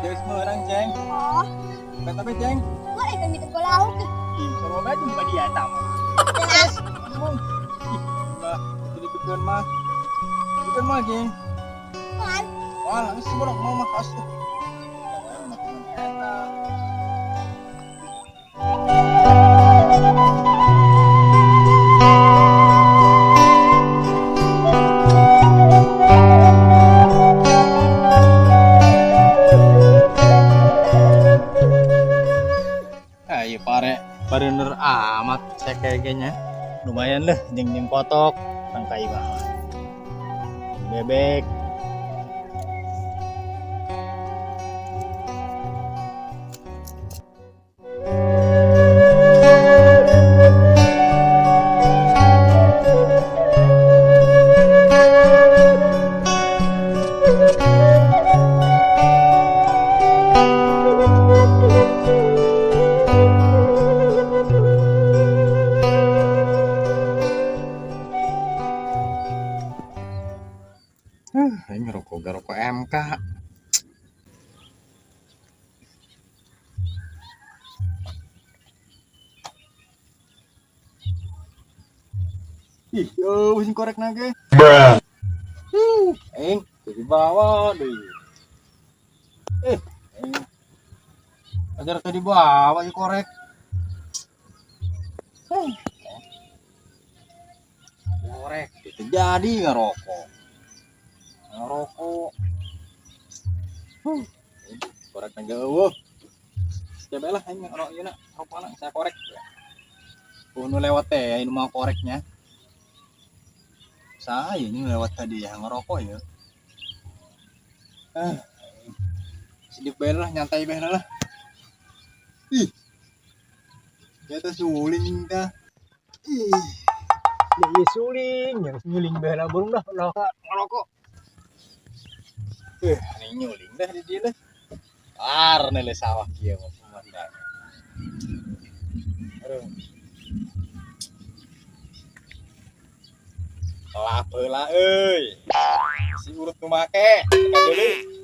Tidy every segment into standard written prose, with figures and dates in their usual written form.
Jadi semua orang ceng. Oh, Tapi ceng. wah kami tengok laut ke. Sama baju mbak dia tamu. Jelas. Mbak, jadi ketuan mah. Ketuan mah ceng. Kan? Wah, langsung borok mau mah asu. Enak. Ayo parener amat saya kayaknya. Lumayan deh, jeng kotok, tangkai banget. Bebek. Ini ngerokok MK. Ih, wis korek nage. Jadi bawa deh. Ajar tadi bawa di korek. Korek, itu jadi ngerokok. Korek nang jauh. Coba lah ini ngerokok ini rokok lang saya korek. Kuno lewat teh ini mau koreknya. Saya ini lewat tadi ya ngerokok ya. Sedih bayar lah, nyantai bayar lah. Ih, kita suling dah. Ih, ya suling, yang suling bayar lah burung dah ngerokok. Ini nyuling dah di dia dah. Nele sawah kia mau pemandangan. Aduh. Lah euy. Si urut nu make, tekan deui.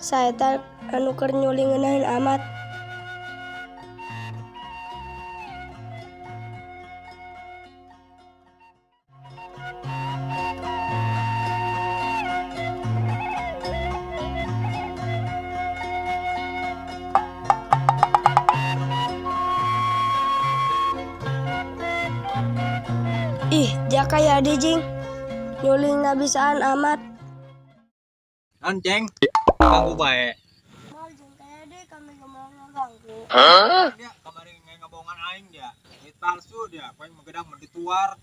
Saya tak anu keur nyulingeun amat. Ih, jaka ya dijing. Nyuling ngabisaan amat. Ceng, ganggu bae. Mal jeung kaya deh kami mau ngaganggu. Dia kemarin ngabongan aing dia. Duit palsu dia, poin megedang mun dituar.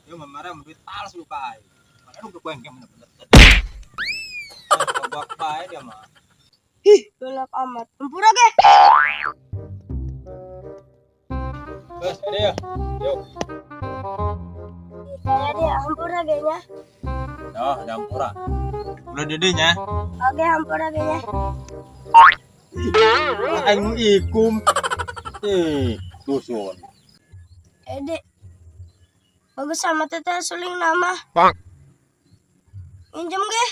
Dia memarah duit palsu ka aing. Mana nu kepoeng ke bener-bener. Kobak bae dia mah. Ih, gelap amat. Empura ge. Bos, ada ya. Yuk. Jadi hampura ge nya. Dah, ada ampura. Udah dedenya. Oke, hampura ge nya. Aing nu ikum. Dusun. Dek. Bagus sama teteh suling nama. Pak. Injem ge.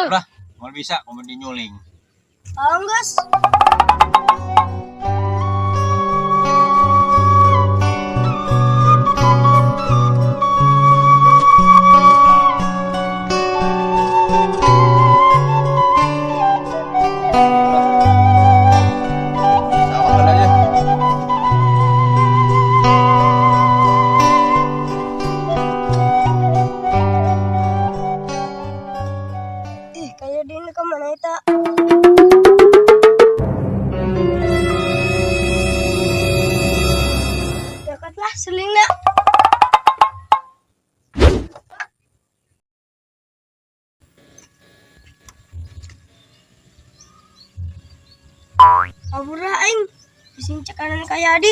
Udah, mau bisa komen di nyuling. Anggus. Bising cekanan kayak Adi.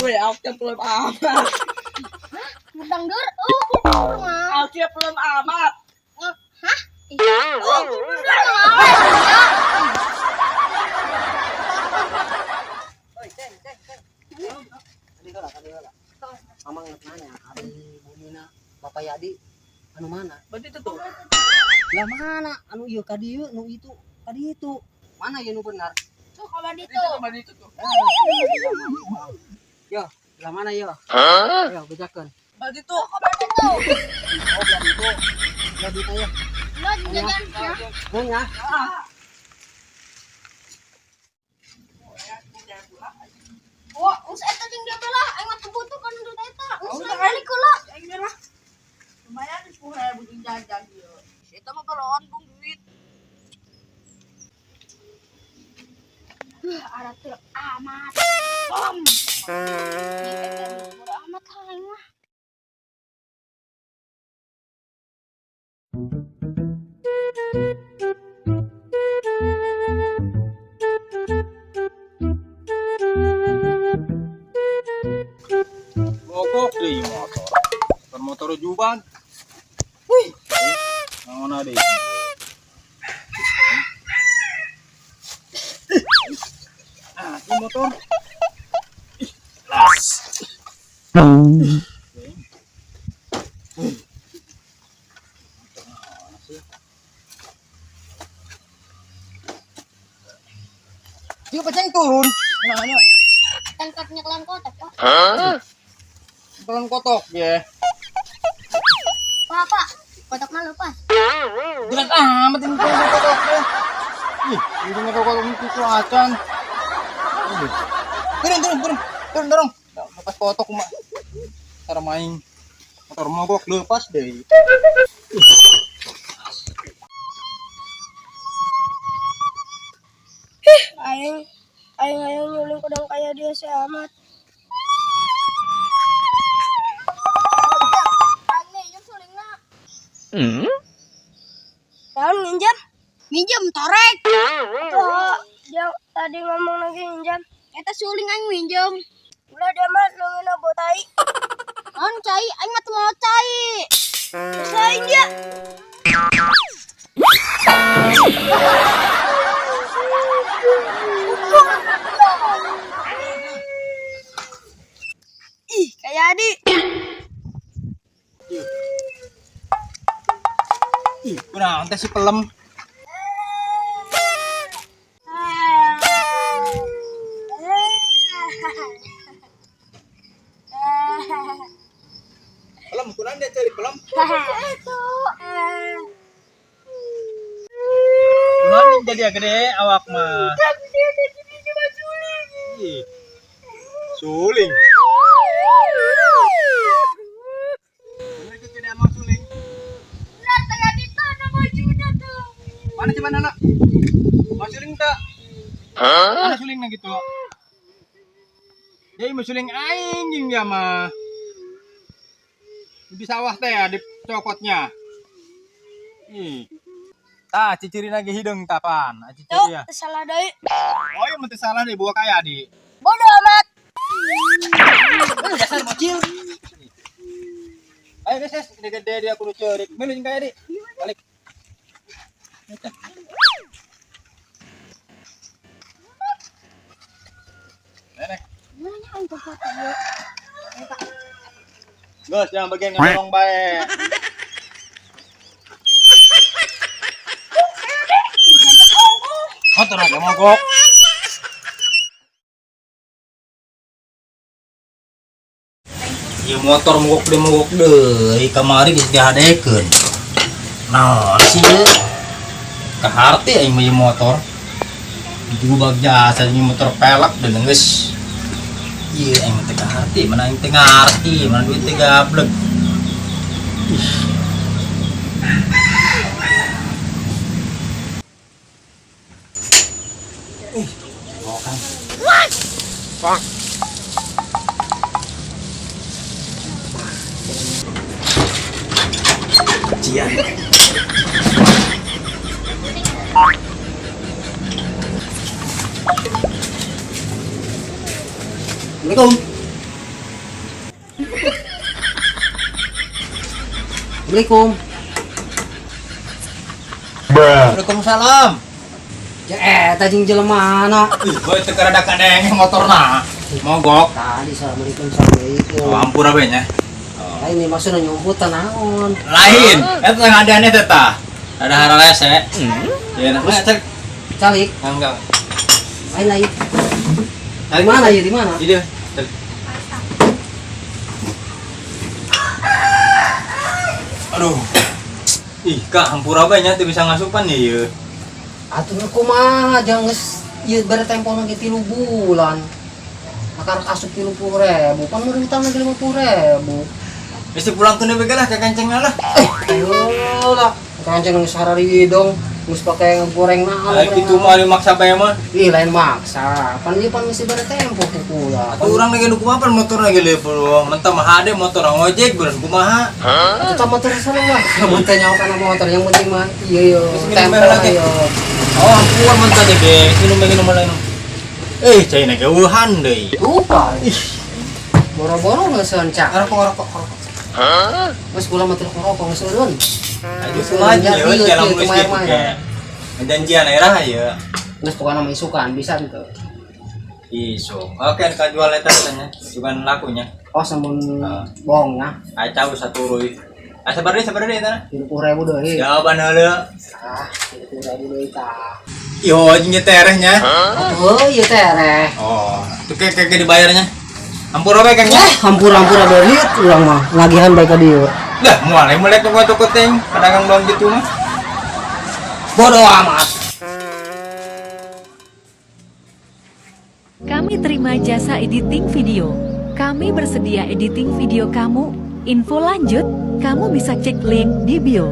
Wih, aku belum amat. Ngedang dur. Aku belum amat. Hah? Mamang nanya, hari bunina Bapak Yadi, anu mana? Berarti itu tuh. Lah mana? Anu iya kadi nu itu, kadi itu. Mana ya nu benar? Tuh kalau di Berarti itu tuh. Yo, lah mana yo? Yo, bejakeun. Berarti tuh. Oh, berarti itu. Ya di tanya. Lo jajan ya. Mun ya. Oh, us eta jeung dia teh lah, aing mah kebutuhan duit eta. Us kali kula. Yang merah. Lumayan 10.000 jeung jajan ieu. Eta mah baloan bung duit. Ada teu amat. Om. Bodo amat lah aing mah. Mogok deh motor. Motor juban. Mana deh? Ini motor. Las. Dia peceng turun. Nah, Tangkapnya kelan kotak, Pak. turun kotok ya. Pak, kotak mah lepas. Jelas amat ini turun kotok ya. Ih, ini motor kotok itu acan. Turun dorong. Lepas kotok mak. Cara main motor mogok lepas deh. Aing nyuling kudang kayak dia si amat. Aing nih jeung sulingna. Tahun nginjam? Minjem torek. Oh, dia tadi ngomong lagi nginjam. Eta suling aing minjem. Udah dia mah lu ngena botai. Naon cai? Aing mah teu mau cai. Usahain dia. Ih, kayak Adi. Ih, kurang teh si pelem. Pelem, kurang dia cari pelem. Itu. Mana jadi gede awak mah. Ih, suling. Bener itu gede sama suling. Benar kayak di tanah bajunya tuh. Mana coba anak? Mas suling tak? Mana sulingnya gitu? Jadi mas suling anjing dia mah. Di sawah teh ya, di cokotnya. Ih. Tah, cicirin lagi hidung tapan. Tuh, Ciciri ya. salah deui. Oh, iya mesti salah deh buah kayak di. Bodoh amat. Dasar bocil. Ayo guys, gede-gede dia kudu cerik. Milih kayak di. Balik. Nenek. Nanya aing kok foto ya. Gus, jangan bagian ngomong baik. Motor aja mogok. Ya motor mogok deh. Kamari geus dihadekeun. Nah, sih kaharti aing mah motor. Jubag jasa ini motor pelak dan geus. Iya, aing teh kaharti, mana aing teh ngarti, mana duit teh gablek. cucian. Assalamualaikum. Assalamualaikum. Waalaikumsalam. Ya tajing jelemana. Ih, boy teu kada kadeng motorna. Mogok. Tadi assalamualaikum. Oh, ampura we nya. Ah, ini maksudnya nyumputan naon. Lain, eta teh ngadeane teh tah. Ada hara lese. Ya, nah, cek. Calik. Enggak. Lain. Di mana ya di mana? Di dia. Aduh. Ih, Kak, hampura we nya teu bisa ngasupan ya ieu. Atuh kumaha jang geus ieu bare tempo lagi 3 bulan. Akar asup 30.000, pan mau utang lagi 50.000. Mesti pulang teh we lah ke kencengna lah. Ayo lah, kancing geus harari dong, geus pake goreng naon. Ai kitu mah ari maksa bae mah. Ih lain maksa, pan ieu pan mesti bare tempo pula. Atuh urang lagi nu kumaha pan motor lagi level. Mentah mah hade motor ngojek bener kumaha. Atuh motor sana lah, mun teh nyawa kana motor yang penting mah ieu tempo lagi. ayo. Oh, ampun mentah deh ge. Minum lain. Cai na geuhan deui. Lupa. Ih. Boro-boro ngeuseun cak. Rokok. Geus kula mah teu rokok ngeuseun. Aduh sulaja ye jalan geus kitu ke. Janjian era ye. Geus pokona mah isukan bisa teu. Isu. Oke, ka jual eta tanya. Cuman lakunya. Oh samun bohong nah. Acau saturuy. Sabar deui eta. 30.000 deui. Jawaban heula. Ah, 30.000 deui tah. Yo anjing terehnya. Oh, ieu teh reh. Oh, tuh kayak dibayarnya. Ampura we Kang nya. Hampura-hampura deui urang mah ngagihan bae ka dieu. Dah, moal melek toko teng, pedagang doang gitu mah. Bodoh amat. Kami terima jasa editing video. Kami bersedia editing video kamu. Info lanjut, kamu bisa cek link di bio.